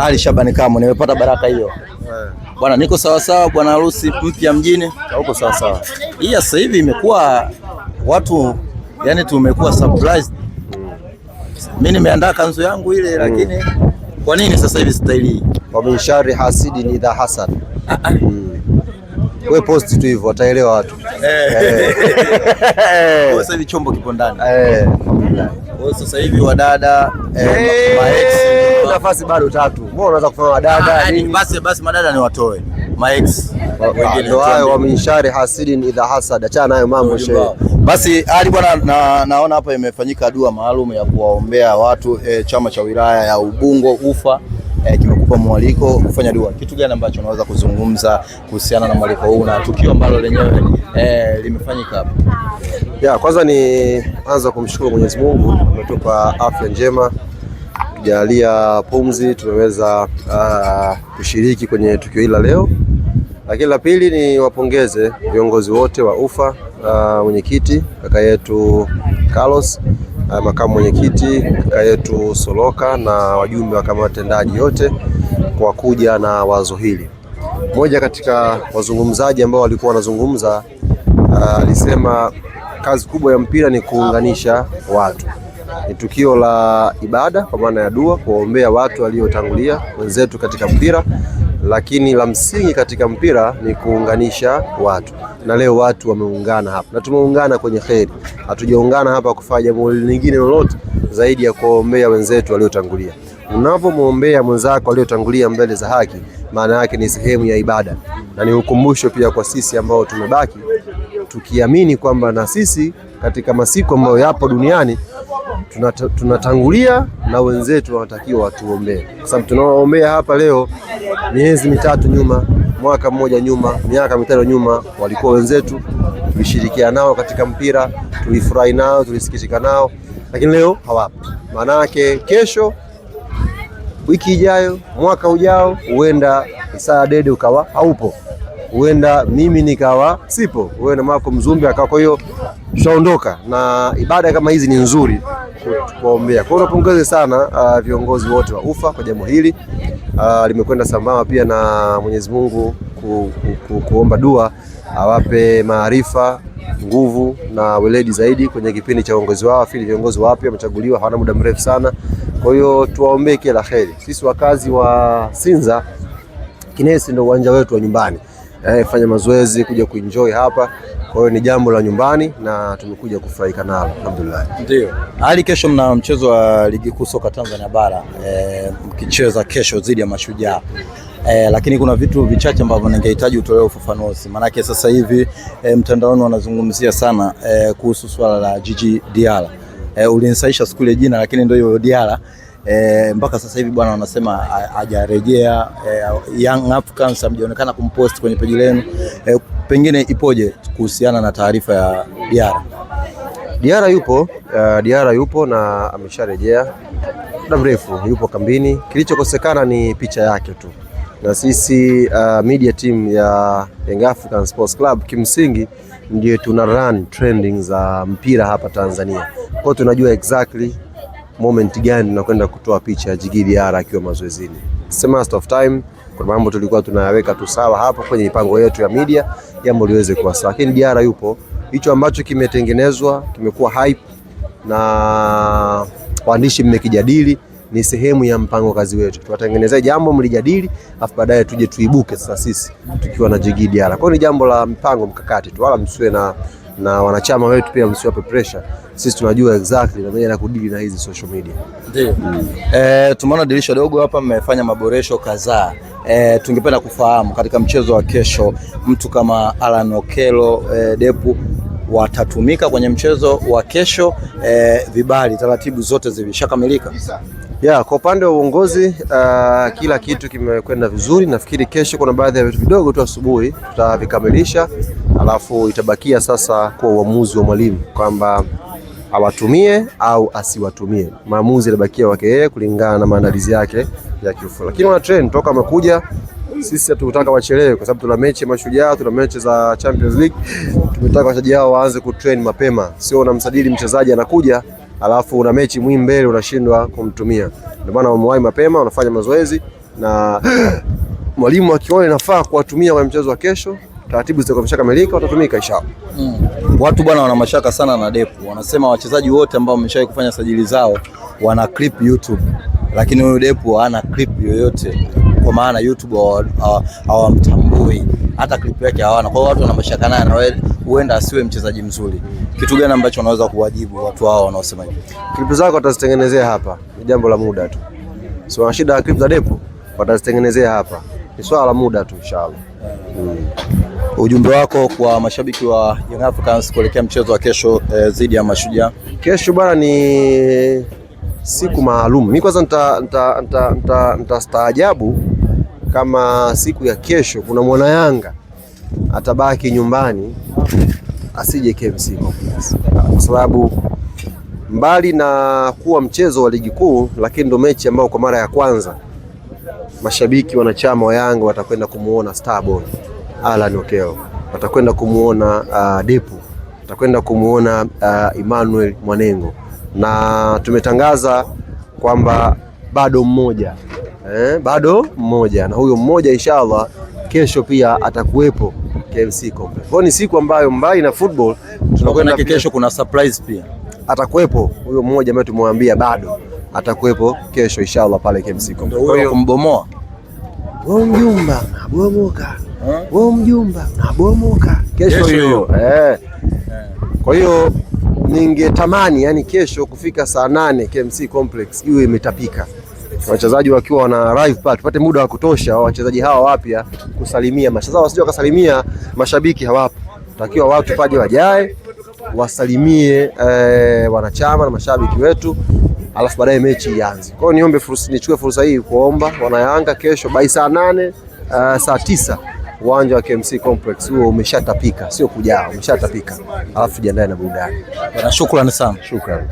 Ali Shabani Kamwe, nimepata baraka hiyo. Bwana niko sawa sawa, bwana harusi mpya mjini. Uko sawa sawa. Hii sasa hivi imekuwa watu yani tumekuwa surprised. Mimi nimeandaa kanzu yangu ile lakini kwa nini sasa hivi staili hii? Wa min sharri hasidin idha hasad. Wewe post tu hivyo wataelewa watu. Sasa hivi chombo kipo ndani. Sasa hivi wadada maex nafasi bado 3. Mbona unaweza kufanya wadada nini? Basi madada ni watoe. Maex wengine ndio hayo wa min sharri hasidin idha hasad. Acha nayo mambo shehe. Basi Ali bwana, naona hapa imefanyika dua maalum ya kuwaombea watu chama cha wilaya ya Ubungo Ufa kimekupa mwaliko kufanya dua. Kitu gani ambacho unaweza kuzungumza kuhusiana na mwaliko huu na tukio ambalo lenyewe limefanyika hapa? Kwanza ni anza kumshukuru Mwenyezi Mungu, ametupa afya njema, tujalia pumzi, tumeweza kushiriki kwenye tukio hili leo. Lakini la pili ni wapongeze viongozi wote wa Ufa, mwenyekiti kaka yetu Carlos, makamu mwenyekiti kaka yetu Soloka na wajumbe wa kamati tendaji yote kwa kuja na wazo hili. Mmoja katika wazungumzaji ambao walikuwa wanazungumza alisema kazi kubwa ya mpira ni kuunganisha watu. Ni tukio la ibada kwa maana ya dua, kuombea watu waliotangulia wenzetu katika mpira, lakini la msingi katika mpira ni kuunganisha watu. Na leo watu wameungana hapa na tumeungana kwenye kheri. Hatujaungana hapa kufanya jambo lingine lolote zaidi ya kuombea wenzetu waliotangulia. Unapomwombea mwenzako aliyotangulia mbele za haki, maana yake ni sehemu ya ibada, na ni ukumbusho pia kwa sisi ambao tumebaki, tukiamini kwamba na sisi katika masiku ambayo yapo duniani tunatangulia na wenzetu wanatakiwa watuombee. Kwa sababu tunaoombea hapa leo, miezi 3 nyuma, mwaka mmoja nyuma, miaka 5 nyuma, walikuwa wenzetu, tulishirikiana nao katika mpira, tulifurahi nao, tulisikitika nao, lakini leo hawapo. Maana yake kesho, wiki ijayo, mwaka ujao, huenda Isaa Dede ukawa haupo, huenda mimi nikawa sipo, huenda Marco Mzumbe akawa. Kwa hiyo tutaondoka, na ibada kama hizi ni nzuri kuombea. Kwa hiyo napongeze sana viongozi wote wa Ufa kwa jambo hili. Limekwenda sambamba pia na Mwenyezi Mungu kuomba dua awape maarifa, nguvu na weledi zaidi kwenye kipindi cha uongozi wao. Afili viongozi wapya wamechaguliwa, hawana muda mrefu sana. Kwa hiyo tuwaombee kila kheri. Sisi wakazi wa Sinza, Kinesi ndio uwanja wetu wa nyumbani. Fanya mazoezi kuja kuenjoy hapa. Kwa hiyo ni jambo la nyumbani na tumekuja kufurahika nalo. Alhamdulillah. Ndio. Hali kesho mna mchezo wa ligi kuu soka Tanzania bara mkicheza kesho dhidi ya Mashujaa. Lakini kuna vitu vichache ambavyo ningehitaji utolee ufafanuzi. Maana sasa hivi mtandaoni wanazungumzia sana kuhusu swala la Djigui Diarra. Ulinisaisha siku ile jina, lakini ndio hiyo Diarra. Mpaka sasa hivi bwana wanasema hajarejea. Young Africans hajaonekana kumpost kwenye peji lenu. Pengine ipoje kuhusiana na taarifa ya Diarra? Diarra yupo na amesharejea muda mrefu, yupo kambini. Kilichokosekana ni picha yake tu, na sisi media team ya Young African Sports Club kimsingi ndio tuna run trending za mpira hapa Tanzania. Kwa hiyo tunajua exactly moment gani tunakwenda kutoa picha ya Djigui Diarra akiwa mazoezini. It's a matter of time. Kwa mambo tulikuwa tunayaweka tu sawa hapo kwenye mipango yetu ya media, jambo liweze kuwa sawa. Lakini Diarra yupo. Hicho ambacho kimetengenezwa, kimekuwa hype na waandishi mmekijadili, ni sehemu ya mpango kazi wetu. Tuwatengenezea jambo mlijadili, afu baadaye tuje tuibuke sasa sisi tukiwa na Djigui Diarra. Kwa hiyo ni jambo la mpango mkakati tu, wala msiwe na wanachama wetu pia msiwape pressure. Sisi tunajua exactly na mimi na kudili na hizi social media. Ndio. Tumeona dirisha dogo hapa, mmefanya maboresho kadhaa. Tungependa kufahamu katika mchezo wa kesho, mtu kama Alan Okello, Depu watatumika kwenye mchezo wa kesho. Vibali, taratibu zote zilishakamilika? Kwa upande wa uongozi kila kitu kimekwenda vizuri. Nafikiri kesho kuna baadhi ya vitu vidogo tu asubuhi tutavikamilisha, alafu itabakia sasa kwa uamuzi wa mwalimu kwamba awatumie au asiwatumie. Maamuzi yanabakia wake yeye kulingana na maandalizi yake ya kiufundi. Lakini wana train toka amekuja, sisi hatutaka wachelewe kwa sababu tuna mechi Mashujaa, tuna mechi za Champions League. Tumetaka wachezaji hao waanze kutrain mapema, sio unamsajili mchezaji anakuja alafu una mechi muhimu mbele unashindwa kumtumia. Ndio maana wamewahi mapema, wanafanya mazoezi na mwalimu akiona inafaa kuwatumia kwa mchezo wa kesho, taratibu zitakamilika, watatumika inshallah. Watu bwana wana mashaka sana na Depu. Wanasema wachezaji wote ambao wameshawahi kufanya sajili zao wana clip YouTube, lakini huyu Depu hana clip yoyote, kwa maana YouTube hawamtambui, hata clip yake hawana. Kwa hiyo watu wana mashaka naye na huenda asiwe mchezaji mzuri. Kitu gani ambacho unaweza kuwajibu watu hao wanaosema hivyo? Clip zako watazitengenezea hapa, ni jambo la muda tu. Sio shida, clip za Depu watazitengenezea hapa, ni swala la muda tu inshallah. Ujumbe wako kwa mashabiki wa Young Africans kuelekea mchezo wa kesho dhidi ya Mashujaa? Kesho bwana ni siku maalum. Mimi kwanza nitastaajabu kama siku ya kesho kuna mwana Yanga atabaki nyumbani asije KMC Complex, kwa sababu mbali na kuwa mchezo wa ligi kuu, lakini ndo mechi ambayo kwa mara ya kwanza mashabiki wanachama wa Yanga watakwenda kumuona Starboy Alan Okello, watakwenda kumuona Depu, watakwenda kumuona Emmanuel Mwanengo, na tumetangaza kwamba bado mmoja na huyo mmoja inshallah kesho pia atakuwepo KMC Complex. Kwa ni siku ambayo mbali na football tunakwenda kesho, kuna surprise pia. Atakuwepo huyo mmoja ambaye tumemwambia bado atakuwepo kesho inshallah pale KMC Complex. Kwa hiyo kumbomoa wewe mjumba unabomoka, wewe mjumba unabomoka kesho hiyo. Kwa hiyo ningetamani yani kesho kufika saa 8 KMC Complex iwe imetapika, wachezaji wakiwa wana arrive pale, tupate muda wa kutosha wachezaji hawa wapya kusalimia mashabiki, wasije wakasalimia mashabiki hawapo. Takiwa watu paje wajae wasalimie wanachama na mashabiki wetu, alafu baadaye mechi ianze. Kwa hiyo nichukue fursa hii kuomba wana Yanga kesho by saa 8 saa 9 uwanja wa KMC Complex huo umeshatapika, sio kujaa, umeshatapika. Alafu tujiandae na burudani. Shukrani sana. Shukrani.